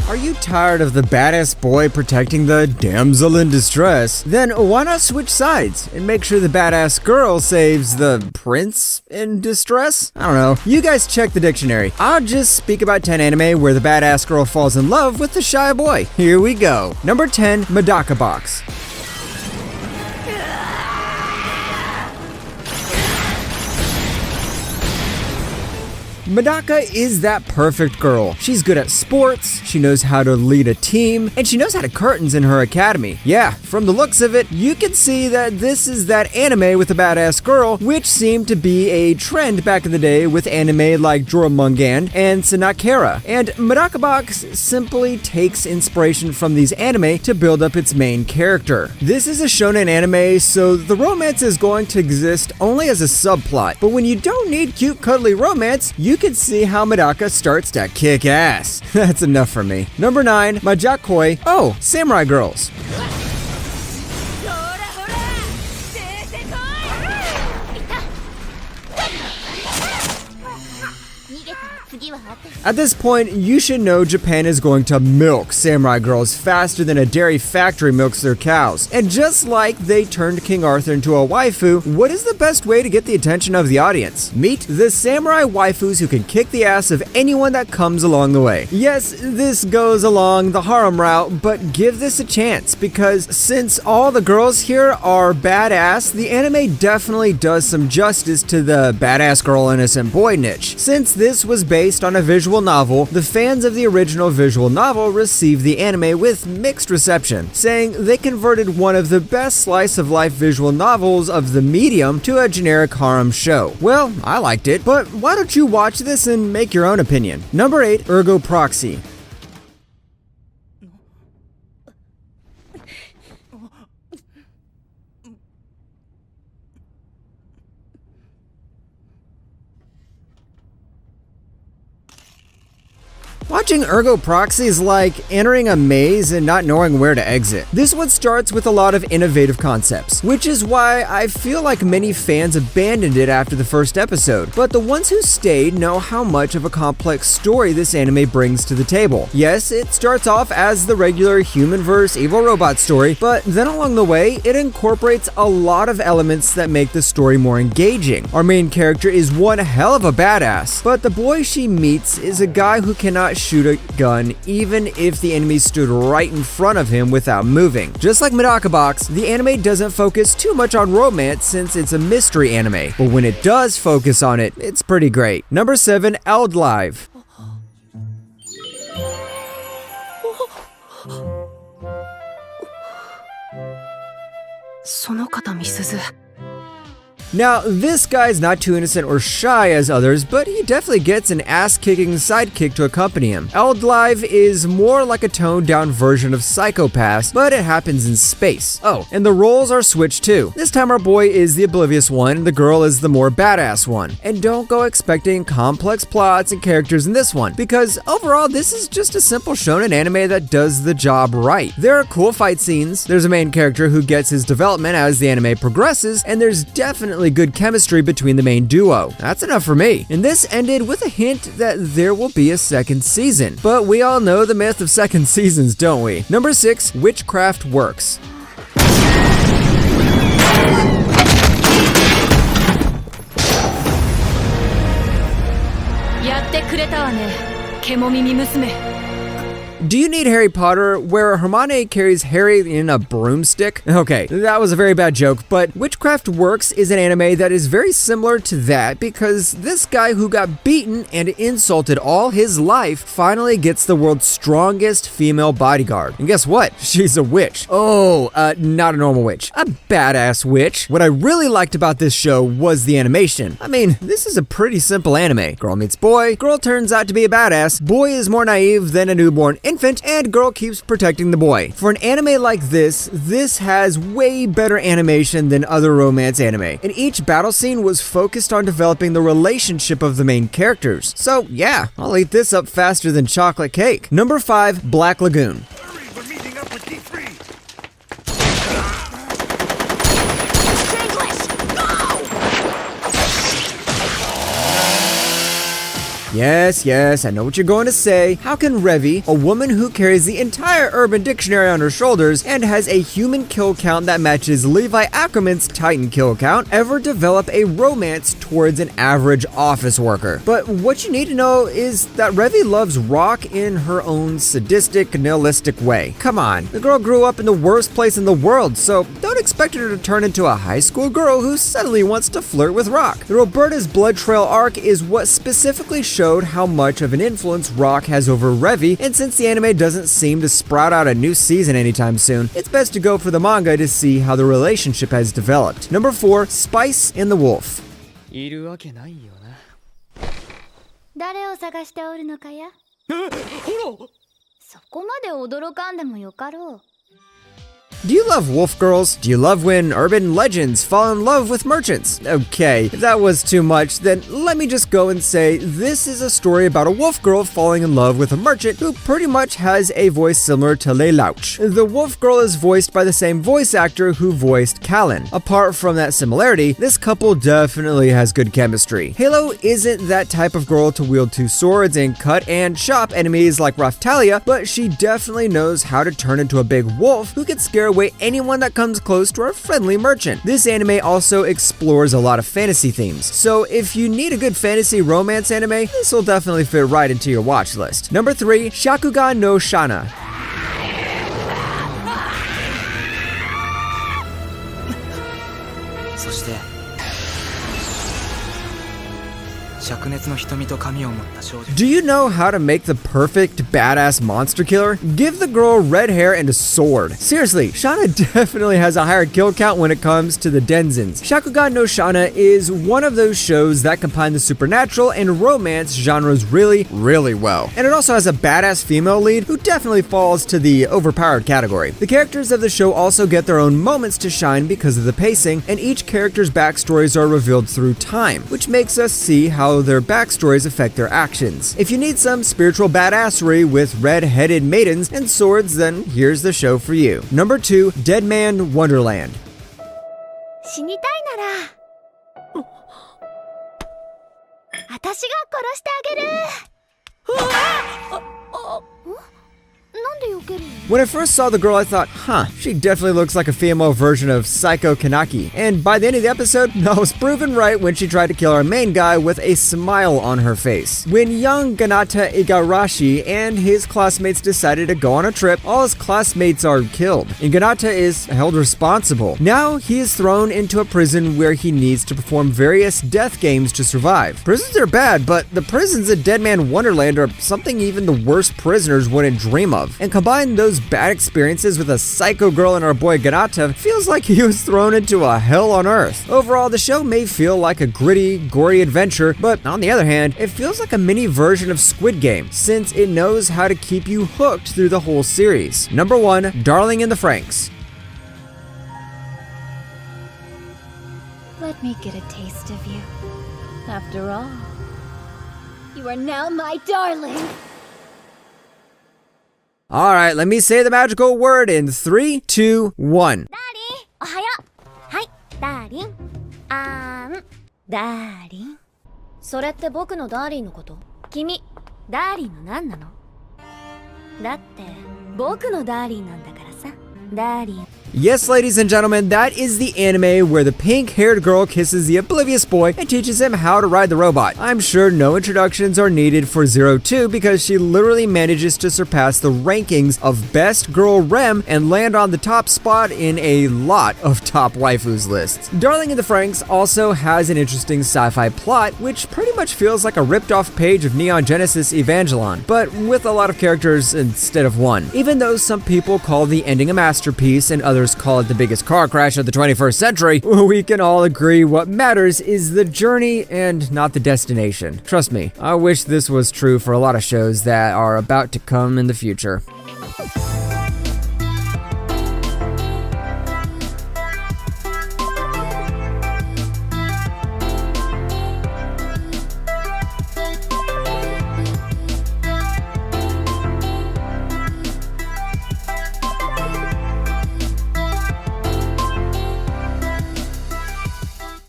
Are you tired of the badass boy protecting the damsel in distress? Then why not switch sides and make sure the badass girl saves the prince in distress? I don't know. You guys check the dictionary. I'll just speak about 10 anime where the badass girl falls in love with the shy boy. Here we go. Number 10, Medaka Box. Medaka is that perfect girl. She's good at sports, she knows how to lead a team, and she knows how to curtains in her academy. Yeah, from the looks of it, you can see that this is that anime with a badass girl, which seemed to be a trend back in the day with anime like Joramungan and Sanakera. And Medaka Box simply takes inspiration from these anime to build up its main character. This is a shonen anime, so the romance is going to exist only as a subplot, but when you don't need cute cuddly romance, you can see how Medaka starts to kick ass. That's enough for me. Number 9, Majakoi. Oh, Samurai Girls. At this point, you should know Japan is going to milk samurai girls faster than a dairy factory milks their cows. And just like they turned King Arthur into a waifu, what is the best way to get the attention of the audience? Meet the samurai waifus who can kick the ass of anyone that comes along the way. Yes, this goes along the harem route, but give this a chance, because since all the girls here are badass, the anime definitely does some justice to the badass girl innocent boy niche. Since this was based on a visual novel, the fans of the original visual novel received the anime with mixed reception, saying they converted one of the best slice of life visual novels of the medium to a generic harem show. Well, I liked it, but why don't you watch this and make your own opinion? Number 8, Ergo Proxy. Watching Ergo Proxy is like entering a maze and not knowing where to exit. This one starts with a lot of innovative concepts, which is why I feel like many fans abandoned it after the first episode. But the ones who stayed know how much of a complex story this anime brings to the table. Yes, it starts off as the regular human versus evil robot story, but then along the way, it incorporates a lot of elements that make the story more engaging. Our main character is one hell of a badass, but the boy she meets is a guy who cannot shoot a gun even if the enemy stood right in front of him without moving. Just like Medaka Box, the anime doesn't focus too much on romance since it's a mystery anime, but when it does focus on it, it's pretty great. Number 7, Eld Live. Now, this guy's not too innocent or shy as others, but he definitely gets an ass-kicking sidekick to accompany him. Eld Live is more like a toned-down version of Psycho Pass, but it happens in space. Oh, and the roles are switched too. This time our boy is the oblivious one, and the girl is the more badass one. And don't go expecting complex plots and characters in this one, because overall this is just a simple shonen anime that does the job right. There are cool fight scenes, there's a main character who gets his development as the anime progresses, and there's definitely good chemistry between the main duo. That's enough for me. And this ended with a hint that there will be a second season. But we all know the myth of second seasons, don't we? Number 6, Witchcraft Works. Do you need Harry Potter where Hermione carries Harry in a broomstick? Okay, that was a very bad joke, but Witchcraft Works is an anime that is very similar to that because this guy who got beaten and insulted all his life finally gets the world's strongest female bodyguard. And guess what? She's a witch. Oh, not a normal witch. A badass witch. What I really liked about this show was the animation. I mean, this is a pretty simple anime. Girl meets boy, girl turns out to be a badass, boy is more naive than a newborn infant, and girl keeps protecting the boy. For an anime like this has way better animation than other romance anime, and each battle scene was focused on developing the relationship of the main characters. So yeah, I'll eat this up faster than chocolate cake. Number 5, Black Lagoon. Hurry, we're meeting up with D3. Yes, I know what you're going to say. How can Revi, a woman who carries the entire Urban Dictionary on her shoulders and has a human kill count that matches Levi Ackerman's Titan kill count, ever develop a romance towards an average office worker? But what you need to know is that Revi loves rock in her own sadistic, nihilistic way. Come on, the girl grew up in the worst place in the world, so don't expect her to turn into a high school girl who suddenly wants to flirt with rock. The Roberta's Blood Trail arc is what specifically showed how much of an influence rock has over Revi, and since the anime doesn't seem to sprout out a new season anytime soon, it's best to go for the manga to see how the relationship has developed. Number 4, Spice and the Wolf. いるわけないよな。誰を探しておるのかや？そこまで驚かんでもよかろう。 Do you love wolf girls? Do you love when urban legends fall in love with merchants? Okay, if that was too much, then let me just go and say this is a story about a wolf girl falling in love with a merchant who pretty much has a voice similar to Lelouch. The wolf girl is voiced by the same voice actor who voiced Callan. Apart from that similarity, this couple definitely has good chemistry. Halo isn't that type of girl to wield two swords and cut and chop enemies like Raftalia, but she definitely knows how to turn into a big wolf who can scare away anyone that comes close to our friendly merchant. This anime also explores a lot of fantasy themes, so if you need a good fantasy romance anime, this will definitely fit right into your watch list. Number 3, Shakugan no Shana. そして灼熱の瞳と髪を持った少女 Do you know how to make the perfect badass monster killer? Give the girl red hair and a sword. Seriously, Shana definitely has a higher kill count when it comes to the Denzins. Shakugan no Shana is one of those shows that combine the supernatural and romance genres really well. And it also has a badass female lead who definitely falls to the overpowered category. The characters of the show also get their own moments to shine because of the pacing, and each character's backstories are revealed through time, which makes us see how their backstories affect their actions. If you need some spiritual badassery with red-headed maidens and swords, then here's the show for you. Number 2, Dead Man Wonderland. 死にたいなら私が殺してあげる。なんで避けるの？ When I first saw the girl, I thought, she definitely looks like a female version of Psycho Kanaki. And by the end of the episode, I was proven right when she tried to kill our main guy with a smile on her face. When young Ganata Igarashi and his classmates decided to go on a trip, all his classmates are killed, and Ganata is held responsible. Now he is thrown into a prison where he needs to perform various death games to survive. Prisons are bad, but the prisons at Dead Man Wonderland are something even the worst prisoners wouldn't dream of. And combine those bad experiences with a psycho girl and our boy Ganata, feels like he was thrown into a hell on earth. Overall, the show may feel like a gritty, gory adventure, but on the other hand, it feels like a mini version of Squid Game, since it knows how to keep you hooked through the whole series. Number 1, Darling in the Franxx. Let me get a taste of you. After all, you are now my darling. Alright, let me say the magical word in 3, 2, 1. おはよう。はい、ダーリン。ダーリン。それって僕のダーリンのこと？君、ダーリンの何なの？だって、僕のダーリンなんだからさ、ダーリン。 Yes, ladies and gentlemen, that is the anime where the pink-haired girl kisses the oblivious boy and teaches him how to ride the robot. I'm sure no introductions are needed for 02 because she literally manages to surpass the rankings of Best Girl Rem and land on the top spot in a lot of top waifus lists. Darling in the Franxx also has an interesting sci-fi plot, which pretty much feels like a ripped-off page of Neon Genesis Evangelion, but with a lot of characters instead of one. Even though some people call the ending a masterpiece and others call it the biggest car crash of the 21st century, we can all agree what matters is the journey and not the destination. Trust me, I wish this was true for a lot of shows that are about to come in the future.